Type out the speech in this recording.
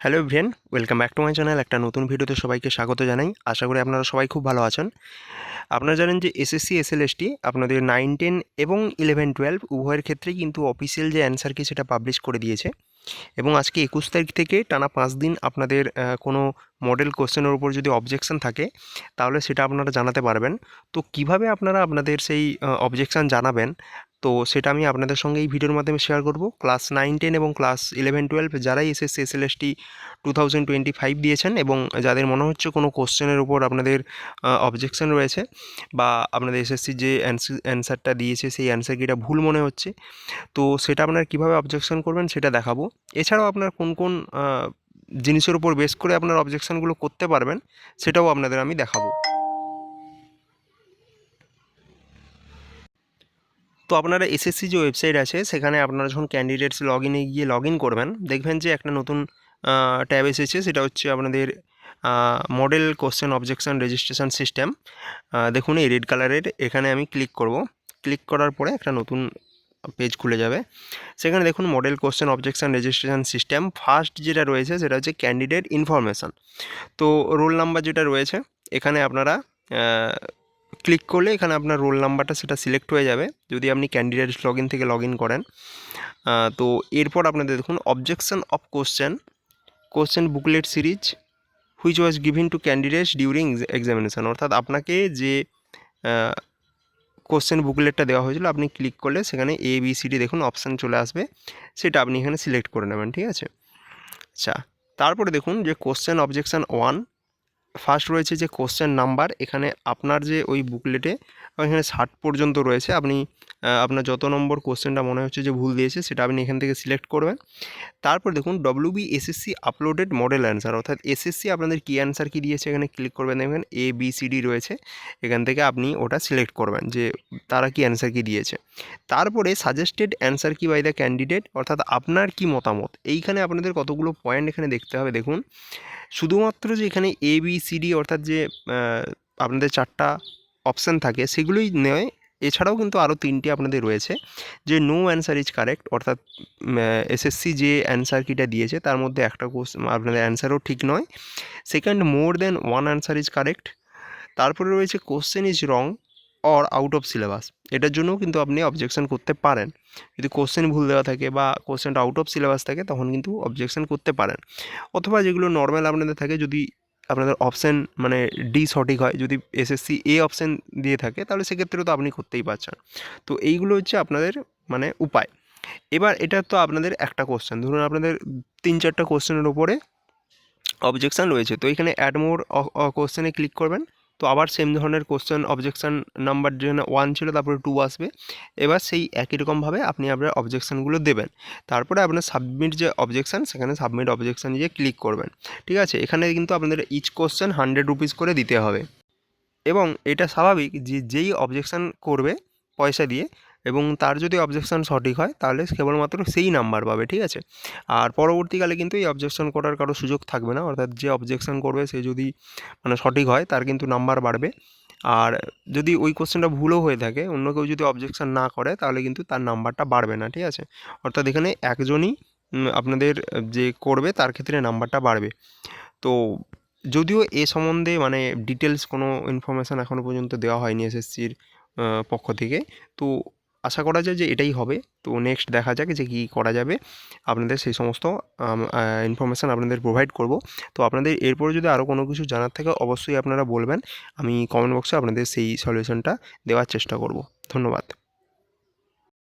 Hello everyone, welcome back to my channel. একটা নতুন ভিডিওতে সবাইকে স্বাগত জানাই। আশা করি আপনারা সবাই খুব ভালো আছেন। আপনারা জানেন যে এসএসসি, এসএলএসটি আপনাদের 9, 10 এবং 11, 12 উভয়ের ক্ষেত্রেই কিন্তু অফিসিয়াল যে অ্যান্সার কি সেটা পাবলিশ করে দিয়েছে এবং আজকে 21 তারিখ থেকে টানা 5 দিন আপনাদের কোনো মডেল কোশ্চেনের উপর যদি অবজেকশন থাকে তাহলে সেটা আপনারা জানাতে পারবেন। তো কিভাবে আপনারা আপনাদের সেই অবজেকশন জানাবেন, তো সেটা আমি আপনাদের সঙ্গে এই ভিডিওর মাধ্যমে শেয়ার করব। ক্লাস 9, 10 এবং ক্লাস 11, 12 যারাই এসএসসি, এসএলএসটি 2025 দিয়েছেন এবং যাদের মনে হচ্ছে কোনো কোশ্চেনের উপর আপনাদের অবজেকশন রয়েছে বা আপনাদের এসএসসি যে অ্যান্সারটা দিয়েছে সেই অ্যান্সার কিটা ভুল মনে হচ্ছে, তো সেটা আপনারা কীভাবে অবজেকশন করবেন সেটা দেখাবো। এছাড়াও আপনার কোন কোন জিনিসের উপর বেস করে আপনার অবজেকশনগুলো করতে পারবেন সেটাও আপনাদের আমি দেখাবো। তো আপনারা এসএসসি যে ওয়েবসাইট আছে সেখানে আপনারা যখন ক্যান্ডিডেটস লগ ইনে গিয়ে লগ ইন করবেন, দেখবেন যে একটা নতুন ট্যাব এসেছে, সেটা হচ্ছে আপনাদের model question objection registration system. দেখুন এই রেড কালারের, এখানে আমি ক্লিক করব। ক্লিক করার পরে একটা নতুন পেজ খুলে যাবে। সেখানে দেখুন model question objection registration system, first যেটা রয়েছে সেটা হচ্ছে ক্যান্ডিডেট ইনফরমেশান। তো রোল নাম্বার যেটা রয়েছে এখানে আপনারা ক্লিক করলে এখানে আপনার রোল নাম্বারটা সেটা সিলেক্ট হয়ে যাবে যদি আপনি ক্যান্ডিডেট লগ ইন থেকে লগ ইন করেন। তো এরপর আপনাদের দেখুন objection of question booklet series which was given to candidates during examination, অর্থাৎ আপনাকে যে কোশ্চেন বুকলেটটা দেওয়া হয়েছিল আপনি ক্লিক করলে সেখানে ABCD দেখুন অপশান চলে আসবে, সেটা আপনি এখানে সিলেক্ট করে নেবেন। ঠিক আছে, আচ্ছা। তারপরে দেখুন যে কোশ্চেন অবজেকশন 1 ফার্স্ট রয়েছে যে কোশ্চেন নাম্বার, এখানে আপনার যে ওই বুকলেটে এখানে 60 পর্যন্ত রয়েছে, আপনি আপনার যত নম্বর কোশ্চেনটা মনে হচ্ছে যে ভুল দিয়েছে সেটা আপনি এখান থেকে সিলেক্ট করবেন। তারপর দেখুন WBSSC আপলোডেড মডেল অ্যান্সার, অর্থাৎ এসএসসি আপনাদের কী অ্যান্সার কী দিয়েছে এখানে ক্লিক করবেন, দেখবেন ABCD রয়েছে, এখান থেকে আপনি ওটা সিলেক্ট করবেন যে তারা কি অ্যান্সার কী দিয়েছে। তারপরে সাজেস্টেড অ্যান্সার কি বাই দ্য ক্যান্ডিডেট, অর্থাৎ আপনার কি মতামত, এইখানে আপনাদের কতগুলো পয়েন্ট এখানে দেখতে হবে। দেখুন শুধুমাত্র যে এখানে ABCD অর্থাৎ যে আপনাদের 4টা অপশান থাকে সেগুলোই নয়, এছাড়াও কিন্তু আরও 3টি আপনাদের রয়েছে যে নো অ্যান্সার ইজ কারেক্ট, অর্থাৎ এসএসসি যে অ্যান্সার কিটা দিয়েছে তার মধ্যে একটা আপনাদের অ্যান্সারও ঠিক নয়। Second, more than one answer is correct. তারপরে রয়েছে question is wrong or out of syllabus, এটার জন্যও কিন্তু আপনি অবজেকশন করতে পারেন। যদি কোশ্চেন ভুল দেওয়া থাকে বা কোশ্চেনটা আউট অফ সিলেবাস থাকে তখন কিন্তু অবজেকশন করতে পারেন। অথবা যেগুলো নর্মাল আপনাদের থাকে, যদি আপনাদের অপশান মানে ডি সঠিক হয়, যদি এসএসসি অপশান দিয়ে থাকে তাহলে সেক্ষেত্রেও তো আপনি করতেই পারছেন। তো এইগুলো হচ্ছে আপনাদের মানে উপায়। এবার এটা তো আপনাদের একটা কোশ্চেন, ধরুন আপনাদের 3-4টা কোশ্চেনের উপরে অবজেকশান রয়েছে, তো এখানে অ্যাড মোর কোশ্চেনে ক্লিক করবেন। তো আবার সেম ধরনের কোশ্চেন অবজেকশান নাম্বার যেখানে 1 ছিল তারপরে 2 আসবে। এবার সেই একই রকমভাবে আপনি আপনার অবজেকশানগুলো দেবেন। তারপরে আপনার সাবমিট যে অবজেকশান, সেখানে সাবমিট অবজেকশান গিয়ে ক্লিক করবেন। ঠিক আছে, এখানে কিন্তু আপনাদের ইচ কোশ্চেন 100 রুপিস করে দিতে হবে এবং এটা স্বাভাবিক যে যেই অবজেকশান করবে পয়সা দিয়ে এবং তার যদি অবজেকশান সঠিক হয় তাহলে কেবলমাত্র সেই নাম্বার পাবে। ঠিক আছে, আর পরবর্তীকালে কিন্তু এই অবজেকশন করার কারো সুযোগ থাকবে না, অর্থাৎ যে অবজেকশন করবে সে যদি মানে সঠিক হয় তার কিন্তু নাম্বার বাড়বে। আর যদি ওই কোশ্চেনটা ভুলও হয়ে থাকে, অন্য কেউ যদি অবজেকশন না করে তাহলে কিন্তু তার নাম্বারটা বাড়বে না। ঠিক আছে, অর্থাৎ এখানে একজনই আপনাদের যে করবে তার ক্ষেত্রে নাম্বারটা বাড়বে। তো যদিও এ সম্বন্ধে মানে ডিটেলস কোনো ইনফরমেশান এখনও পর্যন্ত দেওয়া হয়নি এসএসসির পক্ষ থেকে, তো আশা করা যায় যে এটাই হবে। তো নেক্সট দেখা যাক যে কী করা যাবে, আপনাদের সেই সমস্ত ইনফরমেশান আপনাদের প্রোভাইড করব। তো আপনাদের এরপরে যদি আরও কোনো কিছু জানার থাকে অবশ্যই আপনারা বলবেন, আমি কমেন্ট বক্সে আপনাদের সেই সলিউশনটা দেওয়ার চেষ্টা করব। ধন্যবাদ।